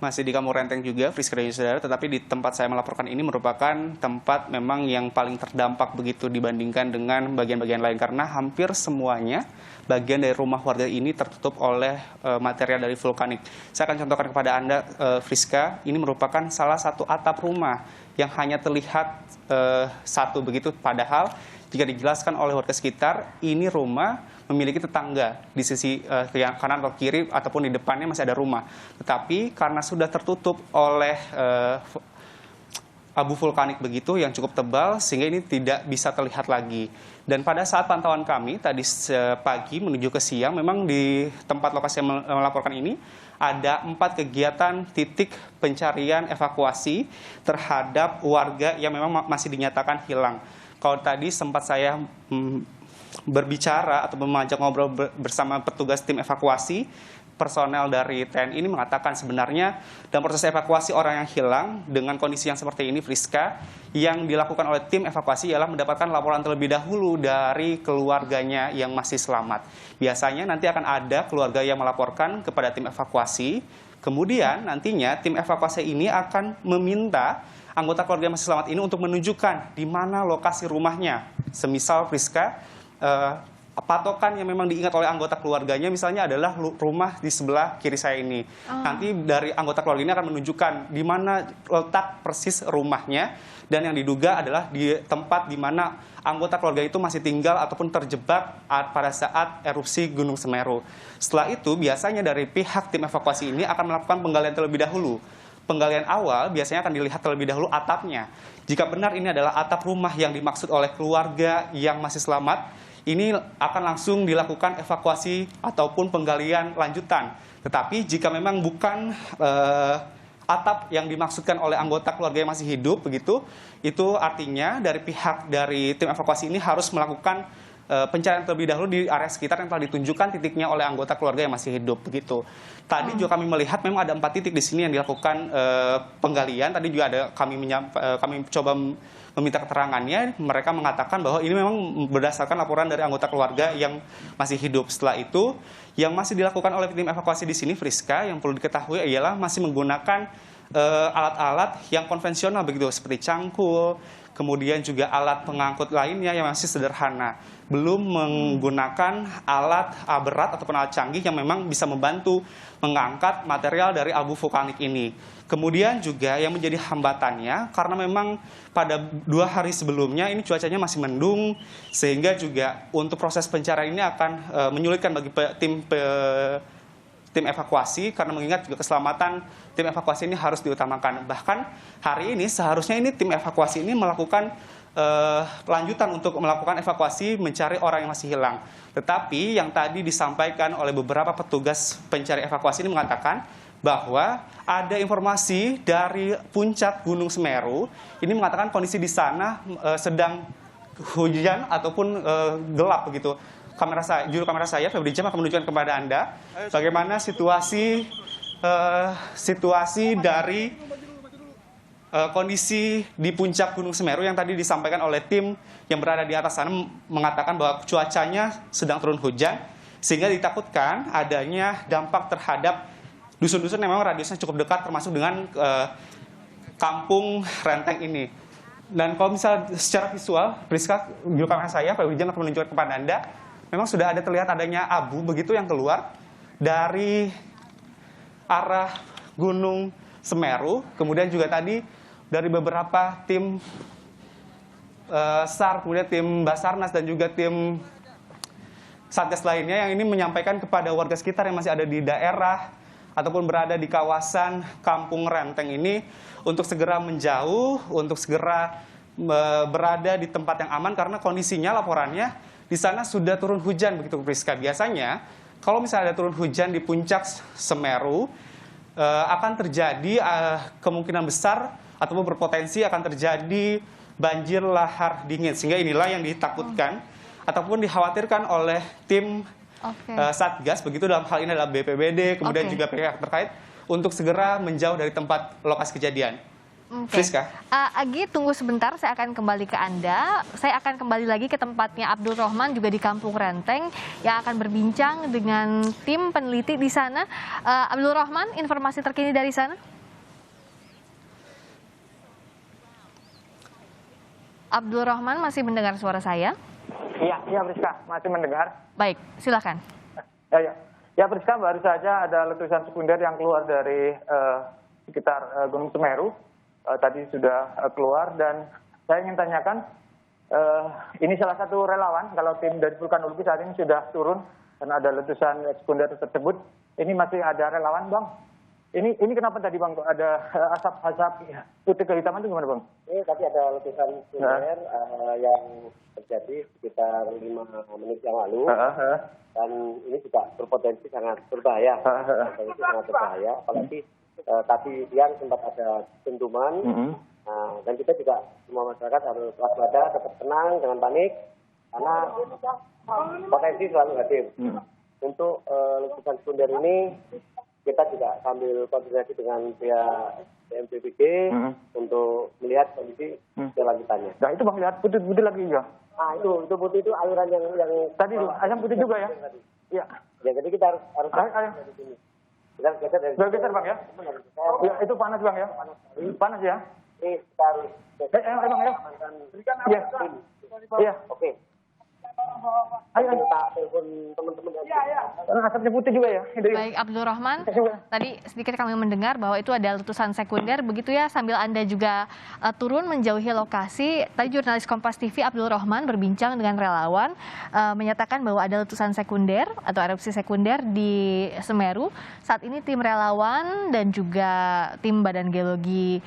Masih di Kampung Renteng juga, Friska dan Saudara, tetapi di tempat saya melaporkan ini merupakan tempat memang yang paling terdampak begitu dibandingkan dengan bagian-bagian lain, karena hampir semuanya bagian dari rumah warga ini tertutup oleh material dari vulkanik. Saya akan contohkan kepada Anda, Friska, ini merupakan salah satu atap rumah yang hanya terlihat satu begitu, padahal jika dijelaskan oleh warga sekitar, ini rumah memiliki tetangga di sisi kanan atau kiri ataupun di depannya masih ada rumah. Tetapi karena sudah tertutup oleh abu vulkanik begitu yang cukup tebal sehingga ini tidak bisa terlihat lagi. Dan pada saat pantauan kami tadi pagi menuju ke siang, memang di tempat lokasi yang melaporkan ini ada 4 kegiatan titik pencarian evakuasi terhadap warga yang memang masih dinyatakan hilang. Kalau tadi sempat saya berbicara atau mengajak ngobrol bersama petugas tim evakuasi, personel dari TNI ini mengatakan sebenarnya dalam proses evakuasi orang yang hilang dengan kondisi yang seperti ini, Friska, yang dilakukan oleh tim evakuasi ialah mendapatkan laporan terlebih dahulu dari keluarganya yang masih selamat. Biasanya nanti akan ada keluarga yang melaporkan kepada tim evakuasi, kemudian nantinya tim evakuasi ini akan meminta anggota keluarga yang masih selamat ini untuk menunjukkan di mana lokasi rumahnya. Semisal, Friska, patokan yang memang diingat oleh anggota keluarganya misalnya adalah rumah di sebelah kiri saya ini. Nanti dari anggota keluarga ini akan menunjukkan di mana letak persis rumahnya, dan yang diduga adalah di tempat di mana anggota keluarga itu masih tinggal ataupun terjebak pada saat erupsi Gunung Semeru. Setelah itu biasanya dari pihak tim evakuasi ini akan melakukan penggalian terlebih dahulu. Penggalian awal biasanya akan dilihat terlebih dahulu atapnya. Jika benar ini adalah atap rumah yang dimaksud oleh keluarga yang masih selamat, ini akan langsung dilakukan evakuasi ataupun penggalian lanjutan. Tetapi jika memang bukan atap yang dimaksudkan oleh anggota keluarga yang masih hidup, begitu, itu artinya dari pihak dari tim evakuasi ini harus melakukan pencarian terlebih dahulu di area sekitar yang telah ditunjukkan titiknya oleh anggota keluarga yang masih hidup, begitu. Tadi juga kami melihat memang ada 4 titik di sini yang dilakukan penggalian. Tadi juga ada kami coba meminta keterangannya. Mereka mengatakan bahwa ini memang berdasarkan laporan dari anggota keluarga yang masih hidup. Setelah itu, yang masih dilakukan oleh tim evakuasi di sini, Friska, yang perlu diketahui ialah masih menggunakan alat-alat yang konvensional begitu, seperti cangkul, kemudian juga alat pengangkut lainnya yang masih sederhana. Belum menggunakan alat berat ataupun alat canggih yang memang bisa membantu mengangkat material dari abu vulkanik ini. Kemudian juga yang menjadi hambatannya, karena memang pada 2 hari sebelumnya ini cuacanya masih mendung, sehingga juga untuk proses pencarian ini akan menyulitkan bagi tim evakuasi, karena mengingat juga keselamatan tim evakuasi ini harus diutamakan. Bahkan hari ini seharusnya ini tim evakuasi ini melakukan lanjutan untuk melakukan evakuasi mencari orang yang masih hilang. Tetapi yang tadi disampaikan oleh beberapa petugas pencari evakuasi ini mengatakan bahwa ada informasi dari puncak Gunung Semeru ini mengatakan kondisi di sana sedang hujan ataupun gelap begitu. Juru kamera saya, Febri Jam, akan menunjukkan kepada Anda bagaimana situasi dari kondisi di puncak Gunung Semeru yang tadi disampaikan oleh tim yang berada di atas sana, mengatakan bahwa cuacanya sedang turun hujan, sehingga ditakutkan adanya dampak terhadap dusun-dusun yang memang radiusnya cukup dekat termasuk dengan Kampung Renteng ini. Dan kalau misalnya secara visual, Priska, juru kamera saya, Febri Jam, akan menunjukkan kepada Anda, memang sudah ada terlihat adanya abu begitu yang keluar dari arah Gunung Semeru. Kemudian juga tadi dari beberapa tim SAR, kemudian tim Basarnas dan juga tim Satgas lainnya yang ini menyampaikan kepada warga sekitar yang masih ada di daerah ataupun berada di kawasan Kampung Renteng ini untuk segera menjauh, untuk segera berada di tempat yang aman, karena kondisinya laporannya di sana sudah turun hujan begitu, Priska. Biasanya kalau misalnya ada turun hujan di puncak Semeru, akan terjadi kemungkinan besar ataupun berpotensi akan terjadi banjir lahar dingin, sehingga inilah yang ditakutkan ataupun dikhawatirkan oleh tim Satgas, begitu dalam hal ini adalah BPBD, kemudian juga pihak terkait, untuk segera menjauh dari tempat lokasi kejadian. Oke. Friska. Agi, tunggu sebentar, saya akan kembali ke Anda. Saya akan kembali lagi ke tempatnya Abdul Rohman juga di Kampung Renteng yang akan berbincang dengan tim peneliti di sana. Abdul Rohman, informasi terkini dari sana? Abdul Rohman masih mendengar suara saya? Iya, Priska, masih mendengar. Baik, silakan. Ya, Priska, baru saja ada letusan sekunder yang keluar dari sekitar Gunung Semeru. Tadi sudah keluar, dan saya ingin tanyakan, ini salah satu relawan, kalau tim dari vulkanologi saat ini sudah turun karena ada letusan sekunder tersebut. Ini masih ada relawan, Bang? Ini kenapa tadi, Bang, ada asap putih kehitaman itu gimana, Bang? Ini tadi ada letusan sekunder yang terjadi sekitar 5 menit yang lalu, dan ini juga berpotensi sangat berbahaya. Apalagi tadi siang sempat ada dentuman, dan kita juga semua masyarakat harus waspada, tetap tenang, jangan panik, karena potensi selalu hadir. Untuk letusan sekunder ini kita juga sambil koordinasi dengan pihak BMPBG untuk melihat kondisi kelanjutannya. Nah, itu Bang, lihat putih-putih lagi ya? Itu putih itu aliran yang tadi ayam putih juga ya? Iya. Ya, jadi kita harus dari sini. Kita geser dari sini. Geser, Bang, ya? Ya, itu panas, Bang, ya? Panas ya? Ini kita harus Bang, ya? Iya. Iya. Oke. Ayo. Kita telepon teman-teman. Asapnya putih juga ya? Baik, Abdul Rohman. Tadi sedikit kami mendengar bahwa itu ada letusan sekunder, begitu ya, sambil Anda juga turun menjauhi lokasi. Tadi jurnalis Kompas TV Abdul Rohman berbincang dengan relawan, menyatakan bahwa ada letusan sekunder atau erupsi sekunder di Semeru. Saat ini tim relawan dan juga tim Badan Geologi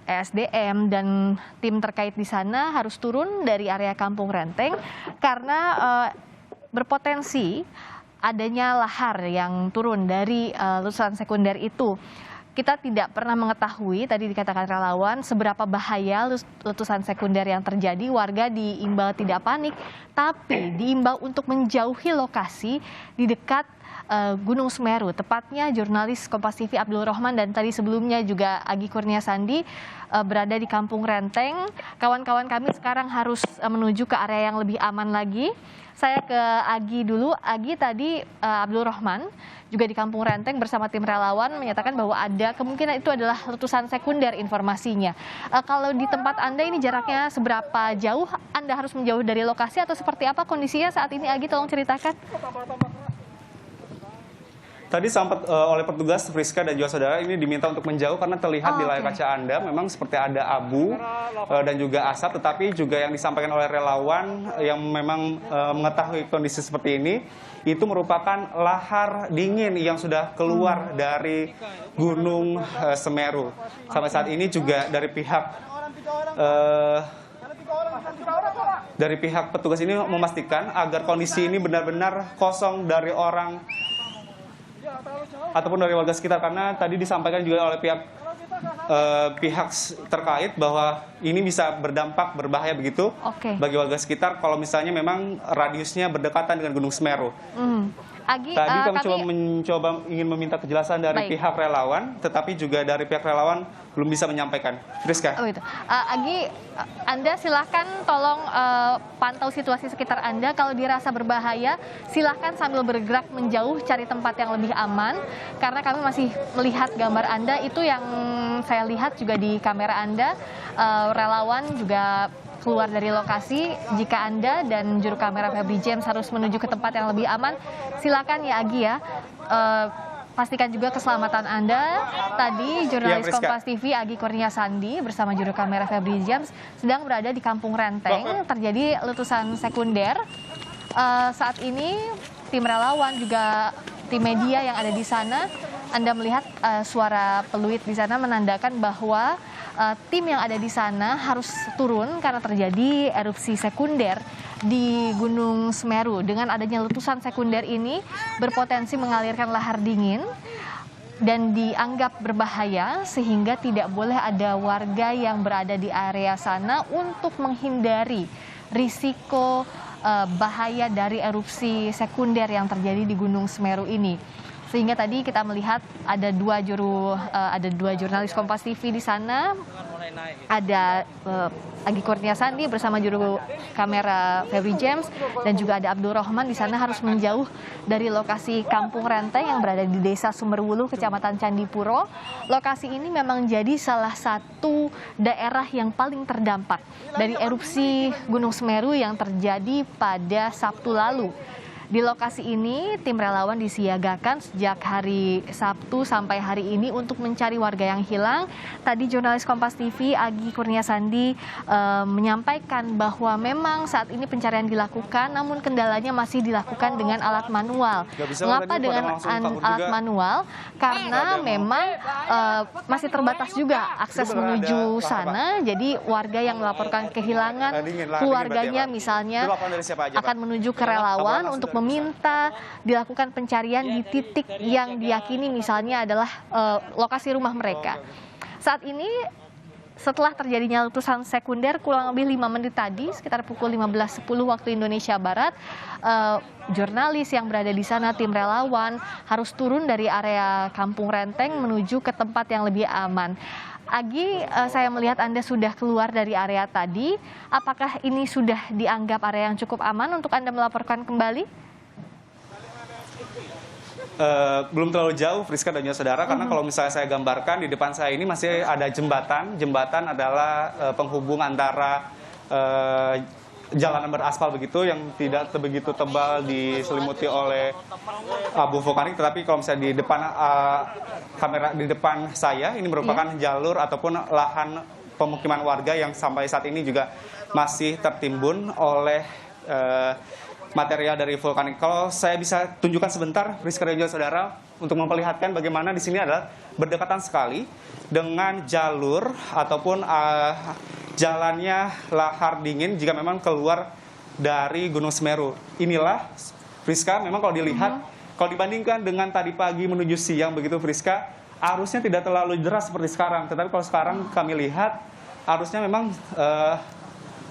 ESDM dan tim terkait di sana harus turun dari area Kampung Renteng karena berpotensi adanya lahar yang turun dari letusan sekunder itu. Kita tidak pernah mengetahui, tadi dikatakan relawan, seberapa bahaya letusan sekunder yang terjadi. Warga diimbau tidak panik, tapi diimbau untuk menjauhi lokasi di dekat Gunung Semeru. Tepatnya jurnalis Kompas TV Abdul Rohman dan tadi sebelumnya juga Agi Kurnia Sandi berada di Kampung Renteng. Kawan-kawan kami sekarang harus menuju ke area yang lebih aman lagi. Saya ke Agi dulu. Agi, tadi Abdul Rohman juga di Kampung Renteng bersama tim relawan menyatakan bahwa ada kemungkinan itu adalah letusan sekunder informasinya. Kalau di tempat Anda ini jaraknya seberapa jauh? Anda harus menjauh dari lokasi atau seperti apa kondisinya saat ini? Agi, tolong ceritakan. Tadi sempat oleh petugas Friska dan juga saudara ini diminta untuk menjauh karena terlihat di layar kaca Anda memang seperti ada abu dan juga asap, tetapi juga yang disampaikan oleh relawan yang memang mengetahui kondisi seperti ini itu merupakan lahar dingin yang sudah keluar dari Gunung Semeru. Sampai saat ini juga dari pihak petugas ini memastikan agar kondisi ini benar-benar kosong dari orang ataupun dari warga sekitar, karena tadi disampaikan juga oleh pihak terkait bahwa ini bisa berdampak berbahaya begitu bagi warga sekitar kalau misalnya memang radiusnya berdekatan dengan Gunung Semeru. Agi, tadi kami mencoba ingin meminta kejelasan dari pihak relawan, tetapi juga dari pihak relawan belum bisa menyampaikan. Friska. Agi, Anda silahkan tolong pantau situasi sekitar Anda. Kalau dirasa berbahaya, silahkan sambil bergerak menjauh cari tempat yang lebih aman. Karena kami masih melihat gambar Anda, itu yang saya lihat juga di kamera Anda. Relawan juga keluar dari lokasi. Jika Anda dan juru kamera Febri James harus menuju ke tempat yang lebih aman, silakan ya Agi ya. Pastikan juga keselamatan Anda. Tadi jurnalis Kompas TV Agi Kurnia Sandi bersama juru kamera Febri James sedang berada di Kampung Renteng. Terjadi letusan sekunder. Saat ini tim relawan juga tim media yang ada di sana, Anda melihat suara peluit di sana menandakan bahwa tim yang ada di sana harus turun karena terjadi erupsi sekunder di Gunung Semeru. Dengan adanya letusan sekunder ini berpotensi mengalirkan lahar dingin dan dianggap berbahaya sehingga tidak boleh ada warga yang berada di area sana untuk menghindari risiko bahaya dari erupsi sekunder yang terjadi di Gunung Semeru ini. Sehingga tadi kita melihat ada dua jurnalis Kompas TV di sana. Ada Agi Kurnia Sandi bersama juru kamera Febri James, dan juga ada Abdul Rahman di sana harus menjauh dari lokasi Kampung Renteng yang berada di Desa Sumberwulu, Kecamatan Candipuro. Lokasi ini memang jadi salah satu daerah yang paling terdampak dari erupsi Gunung Semeru yang terjadi pada Sabtu lalu. Di lokasi ini, tim relawan disiagakan sejak hari Sabtu sampai hari ini untuk mencari warga yang hilang. Tadi jurnalis Kompas TV Agi Kurnia Sandi menyampaikan bahwa memang saat ini pencarian dilakukan, namun kendalanya masih dilakukan dengan alat manual. Mengapa dengan alat manual? Karena memang masih terbatas juga akses menuju sana. Jadi warga yang melaporkan kehilangan keluarganya misalnya akan menuju ke relawan untuk meminta dilakukan pencarian di titik yang diyakini misalnya adalah lokasi rumah mereka. Saat ini setelah terjadinya letusan sekunder kurang lebih 5 menit tadi, sekitar pukul 15.10 waktu Indonesia Barat, jurnalis yang berada di sana, tim relawan harus turun dari area Kampung Renteng menuju ke tempat yang lebih aman. Agi, saya melihat Anda sudah keluar dari area tadi. Apakah ini sudah dianggap area yang cukup aman untuk Anda melaporkan kembali? Belum terlalu jauh, Friska dan juga saudara, karena kalau misalnya saya gambarkan di depan saya ini masih ada jembatan. Jembatan adalah penghubung antara jalanan beraspal begitu yang tidak begitu tebal diselimuti oleh abu vulkanik. Tetapi kalau misalnya di depan kamera di depan saya ini merupakan jalur ataupun lahan pemukiman warga yang sampai saat ini juga masih tertimbun oleh material dari vulkanik. Kalau saya bisa tunjukkan sebentar, Friska dan juga saudara, untuk memperlihatkan bagaimana di sini adalah berdekatan sekali dengan jalur ataupun jalannya lahar dingin jika memang keluar dari Gunung Semeru. Inilah, Friska, memang kalau dilihat, kalau dibandingkan dengan tadi pagi menuju siang begitu, Friska, arusnya tidak terlalu deras seperti sekarang. Tetapi kalau sekarang kami lihat, arusnya memang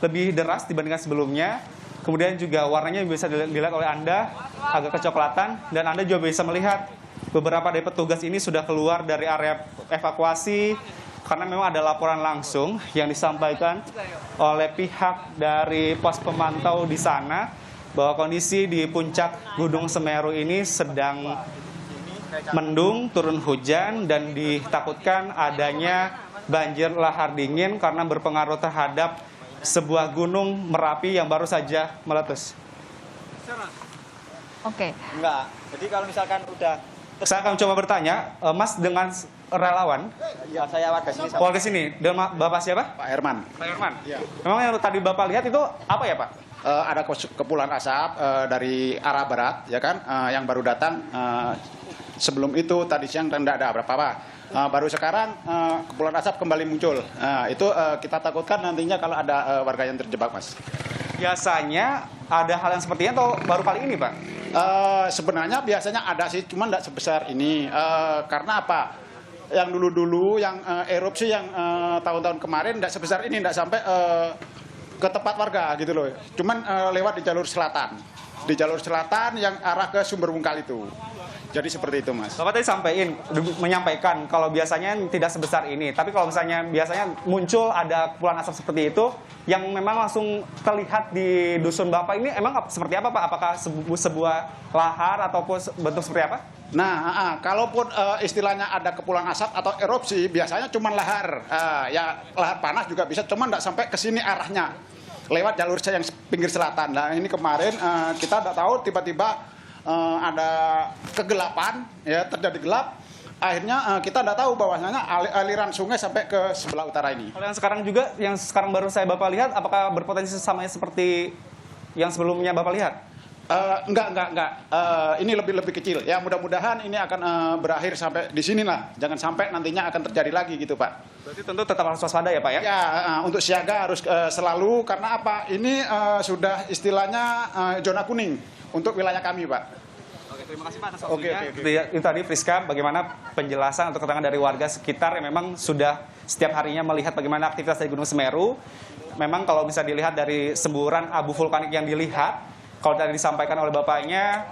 lebih deras dibandingkan sebelumnya. Kemudian juga warnanya bisa dilihat oleh Anda agak kecoklatan, dan Anda juga bisa melihat beberapa dari petugas ini sudah keluar dari area evakuasi karena memang ada laporan langsung yang disampaikan oleh pihak dari pos pemantau di sana bahwa kondisi di puncak Gunung Semeru ini sedang mendung, turun hujan, dan ditakutkan adanya banjir lahar dingin karena berpengaruh terhadap sebuah gunung Merapi yang baru saja meletus. Oke. Enggak. Jadi kalau misalkan udah... Saya akan coba bertanya, Mas dengan relawan. Ya, saya warga sini. Warga sini. Dan Bapak siapa? Pak Herman. Pak Herman. Ya. Memang yang tadi Bapak lihat itu apa ya, Pak? Ada kepulan asap dari arah barat, ya kan, yang baru datang. Sebelum itu tadi siang tidak ada apa-apa. Baru sekarang kepulan asap kembali muncul. Itu kita takutkan nantinya kalau ada warga yang terjebak, Mas. Biasanya ada hal yang seperti ini atau baru kali ini, Pak? Sebenarnya biasanya ada sih, cuma tidak sebesar ini. Karena apa? Yang dulu-dulu, yang erupsi yang tahun-tahun kemarin tidak sebesar ini, tidak sampai ke tempat warga gitu loh. Cuman lewat di jalur selatan. Di jalur selatan yang arah ke Sumberwungkal itu. Jadi seperti itu, Mas. Bapak tadi menyampaikan kalau biasanya tidak sebesar ini. Tapi kalau misalnya biasanya muncul ada kepulan asap seperti itu, yang memang langsung terlihat di dusun Bapak ini, emang seperti apa, Pak? Apakah sebuah lahar ataupun bentuk seperti apa? Nah, kalaupun istilahnya ada kepulan asap atau erupsi, biasanya cuma lahar. Ya lahar panas juga bisa, cuma tidak sampai ke sini arahnya. Lewat jalur yang pinggir selatan. Nah, ini kemarin kita tidak tahu tiba-tiba ada kegelapan, ya terjadi gelap. Akhirnya kita tidak tahu bahwasanya aliran sungai sampai ke sebelah utara ini. Kalau yang sekarang juga, yang sekarang baru saya Bapak lihat, apakah berpotensi sama seperti yang sebelumnya Bapak lihat? Enggak. Ini lebih kecil. Ya mudah-mudahan ini akan berakhir sampai di sini lah. Jangan sampai nantinya akan terjadi lagi gitu, Pak. Berarti tentu tetap harus waspada ya, Pak ya? Ya, untuk siaga harus selalu, karena apa? Ini sudah istilahnya zona kuning untuk wilayah kami, Pak. Oke, terima kasih Pak atas waktunya. Itu tadi Friska, bagaimana penjelasan atau keterangan dari warga sekitar yang memang sudah setiap harinya melihat bagaimana aktivitas dari Gunung Semeru. Memang kalau bisa dilihat dari semburan abu vulkanik yang dilihat, Kalau tadi disampaikan oleh Bapaknya,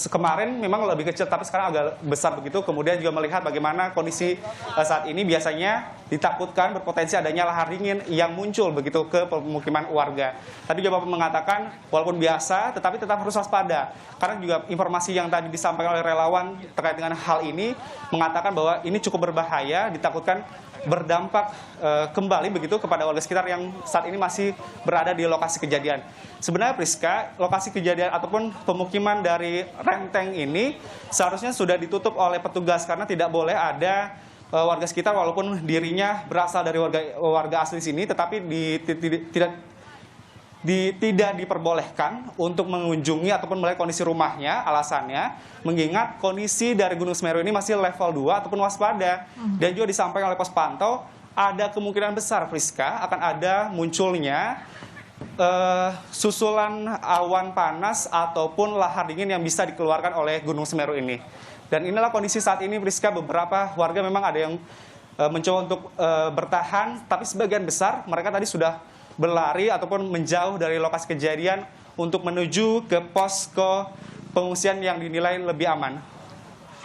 kemarin memang lebih kecil, tapi sekarang agak besar begitu. Kemudian juga melihat bagaimana kondisi saat ini biasanya ditakutkan berpotensi adanya lahar dingin yang muncul begitu ke pemukiman warga. Tadi juga Bapak mengatakan, walaupun biasa, tetapi tetap harus waspada. Karena juga informasi yang tadi disampaikan oleh relawan terkait dengan hal ini, mengatakan bahwa ini cukup berbahaya, ditakutkan berdampak kembali begitu kepada warga sekitar yang saat ini masih berada di lokasi kejadian. Sebenarnya Priska, lokasi kejadian ataupun pemukiman dari Renteng ini seharusnya sudah ditutup oleh petugas karena tidak boleh ada warga sekitar walaupun dirinya berasal dari warga asli sini, tetapi tidak diperbolehkan untuk mengunjungi ataupun melihat kondisi rumahnya. Alasannya mengingat kondisi dari Gunung Semeru ini masih level 2 ataupun waspada. Dan juga disampaikan oleh pos pantau ada kemungkinan besar, Priska, akan ada munculnya susulan awan panas ataupun lahar dingin yang bisa dikeluarkan oleh Gunung Semeru ini. Dan inilah kondisi saat ini, Priska. Beberapa warga memang ada yang mencoba untuk bertahan, tapi sebagian besar mereka tadi sudah berlari ataupun menjauh dari lokasi kejadian untuk menuju ke posko pengungsian yang dinilai lebih aman.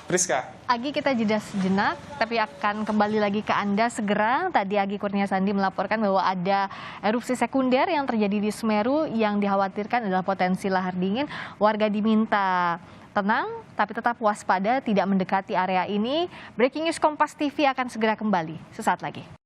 Priska. Agi, kita jeda sejenak, tapi akan kembali lagi ke Anda segera. Tadi Agi Kurniasandi melaporkan bahwa ada erupsi sekunder yang terjadi di Semeru yang dikhawatirkan adalah potensi lahar dingin. Warga diminta tenang, tapi tetap waspada, tidak mendekati area ini. Breaking News Kompas TV akan segera kembali sesaat lagi.